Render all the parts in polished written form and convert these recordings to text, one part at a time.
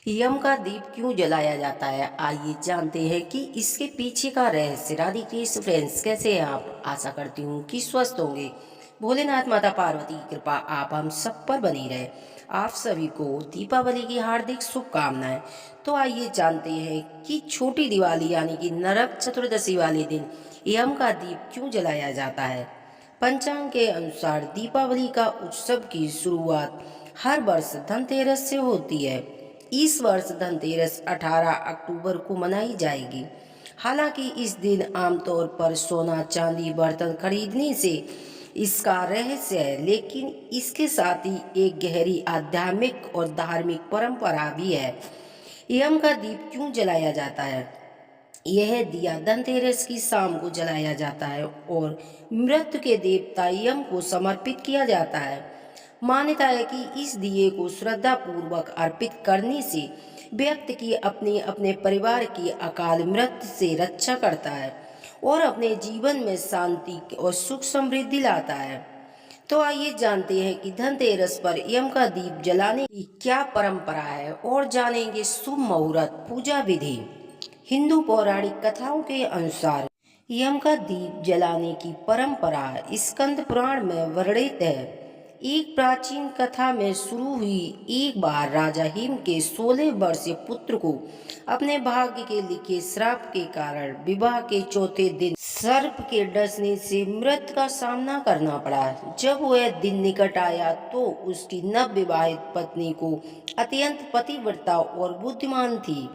यम का दीप क्यों जलाया जाता है, आइए जानते हैं कि इसके पीछे का रहस्य। राधे कृष्ण फ्रेंड्स, कैसे हैं आप? आशा करती हूँ कि स्वस्थ होंगे। भोलेनाथ माता पार्वती की कृपा आप हम सब पर बनी रहे। आप सभी को दीपावली की हार्दिक शुभकामनाएं। तो आइए जानते हैं कि छोटी दिवाली यानी कि नरक चतुर्दशी वाले दिन यम का दीप क्यों जलाया जाता है। पंचांग के अनुसार दीपावली का उत्सव की शुरुआत हर वर्ष धनतेरस से होती है। इस वर्ष धनतेरस 18 अक्टूबर को मनाई जाएगी। हालांकि इस दिन आमतौर पर सोना चांदी बर्तन खरीदने से इसका रहस्य है, लेकिन इसके साथ ही एक गहरी आध्यात्मिक और धार्मिक परंपरा भी है। यम का दीप क्यों जलाया जाता है? यह दिया धनतेरस की शाम को जलाया जाता है और मृत्यु के देवता यम को समर्पित किया जाता है। मान्यता है कि इस दिए को श्रद्धा पूर्वक अर्पित करने से व्यक्ति की अपने अपने परिवार की अकाल मृत्यु से रक्षा करता है और अपने जीवन में शांति और सुख समृद्धि लाता है। तो आइए जानते हैं कि धनतेरस पर यम का दीप जलाने की क्या परंपरा है और जानेंगे शुभ मुहूर्त पूजा विधि। हिंदू पौराणिक कथाओं के अनुसार यम का दीप जलाने की परंपरा स्कंद पुराण में वर्णित है। एक प्राचीन कथा में शुरू हुई। एक बार राजा हिम के 16 वर्षीय पुत्र को अपने भाग्य के लिखे श्राप के कारण विवाह के चौथे दिन सर्प के डसने से मृत्यु का सामना करना पड़ा। जब वह दिन निकट आया तो उसकी नवविवाहित पत्नी को अत्यंत पतिव्रता और बुद्धिमान थी।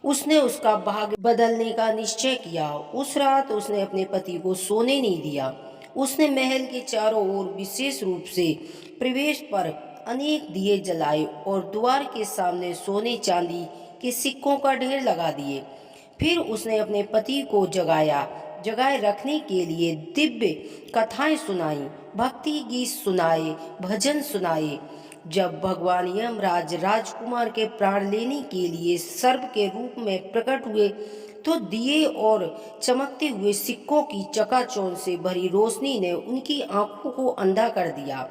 उसने उसका भाग्य बदलने का निश्चय किया। उस रात उसने अपने पति को सोने नहीं दिया। उसने महल के चारों ओर विशेष रूप से प्रवेश पर अनेक दिए जलाए और द्वार के सामने सोने चांदी के सिक्कों का ढेर लगा दिए। फिर उसने अपने पति को जगाए रखने के लिए दिव्य कथाएं सुनाई, भक्ति गीत सुनाए, भजन सुनाए। जब भगवान यमराज राजकुमार के प्राण लेने के लिए सर्प के रूप में प्रकट हुए तो दिए और चमकते हुए सिक्कों की चकाचौंध से भरी रोशनी ने उनकी आंखों को अंधा कर दिया।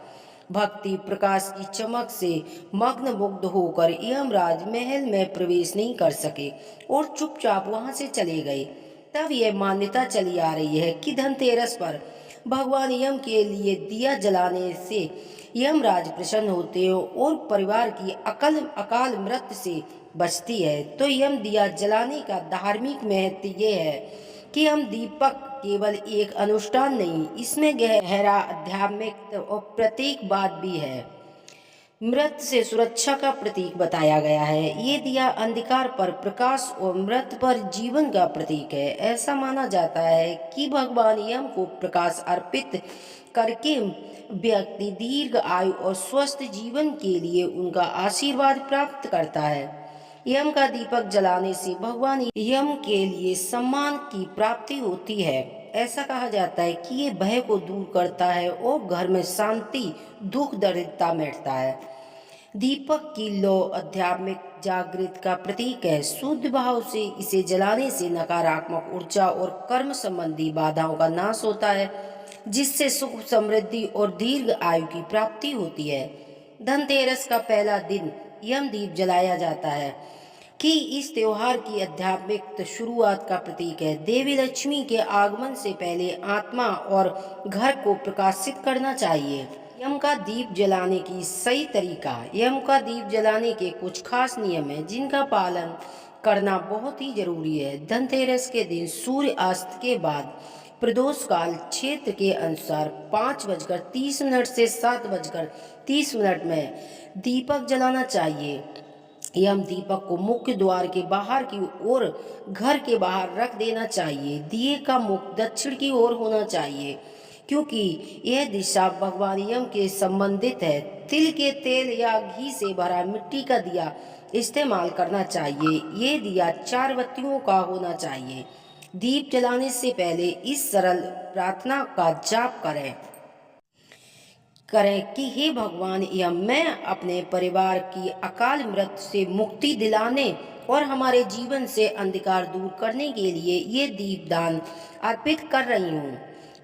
भक्ति प्रकाश की चमक से मग्न मुग्ध होकर यमराज महल में प्रवेश नहीं कर सके और चुपचाप वहां से चले गए। तब यह मान्यता चली आ रही है कि धनतेरस पर भगवान यम के लिए दिया जलाने से यमराज प्रसन्न होते हैं और परिवार की अकाल मृत्यु से बचती है। तो यम दिया जलाने का धार्मिक महत्व ये है कि हम दीपक केवल एक अनुष्ठान नहीं, इसमें गहरा आध्यात्मिक और प्रतीक बात भी है। मृत्यु से सुरक्षा का प्रतीक बताया गया है। ये दिया अंधकार पर प्रकाश और मृत्यु पर जीवन का प्रतीक है। ऐसा माना जाता है कि भगवान यम को प्रकाश अर्पित करके व्यक्ति दीर्घ आयु और स्वस्थ जीवन के लिए उनका आशीर्वाद प्राप्त करता है। यम का दीपक जलाने से भगवान यम के लिए सम्मान की प्राप्ति होती है। ऐसा कहा जाता है कि ये भय को दूर करता है और घर में शांति, दुख दरिद्रता मिटता है। दीपक की लौ आध्यात्मिक जागृत का प्रतीक है। शुद्ध भाव से इसे जलाने से नकारात्मक ऊर्जा और कर्म संबंधी बाधाओं का नाश होता है, जिससे सुख, समृद्धि और दीर्घ आयु की प्राप्ति होती है। धनतेरस का पहला दिन यम दीप जलाया जाता है कि इस त्योहार की आध्यात्मिक शुरुआत का प्रतीक है। देवी लक्ष्मी के आगमन से पहले आत्मा और घर को प्रकाशित करना चाहिए। यम का दीप जलाने की सही तरीका। यम का दीप जलाने के कुछ खास नियम हैं जिनका पालन करना बहुत ही जरूरी है। धनतेरस के दिन सूर्य अस्त के बाद प्रदोष काल क्षेत्र के अनुसार 5:30 से 7:30 में दीपक जलाना चाहिए। यम दीपक को मुख्य द्वार के बाहर की ओर घर के बाहर रख देना चाहिए। दिए का मुख दक्षिण की ओर होना चाहिए क्योंकि यह दिशा भगवान यम के संबंधित है। तिल के तेल या घी से भरा मिट्टी का दिया इस्तेमाल करना चाहिए। ये दिया 4 बत्तियों का होना चाहिए। दीप जलाने से पहले इस सरल प्रार्थना का जाप करें कि हे भगवान यम, मैं अपने परिवार की अकाल मृत्यु से मुक्ति दिलाने और हमारे जीवन से अंधकार दूर करने के लिए ये दीपदान अर्पित कर रही हूँ।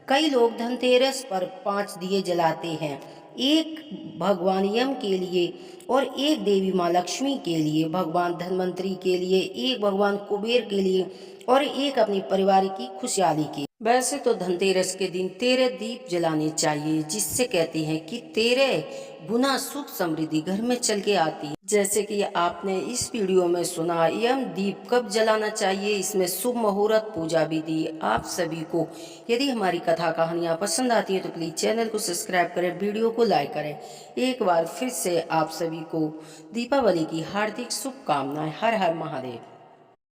कई लोग धनतेरस पर 5 दिए जलाते हैं एक भगवान यम के लिए और एक देवी माँ लक्ष्मी के लिए, भगवान धन्वंतरी के लिए, एक भगवान कुबेर के लिए और एक अपने परिवार की खुशहाली के। वैसे तो धनतेरस के दिन 13 दीप जलाने चाहिए, जिससे कहते हैं कि 13 गुना सुख समृद्धि घर में चल के आती है। जैसे कि आपने इस वीडियो में सुना यम दीप कब जलाना चाहिए, इसमें शुभ मुहूर्त, पूजा विधि। आप सभी को यदि हमारी कथा कहानियाँ पसंद आती है तो प्लीज़ चैनल को सब्सक्राइब करें, वीडियो को लाइक करें। एक बार फिर से आप सभी को दीपावली की हार्दिक शुभकामनाएं। हर हर महादेव।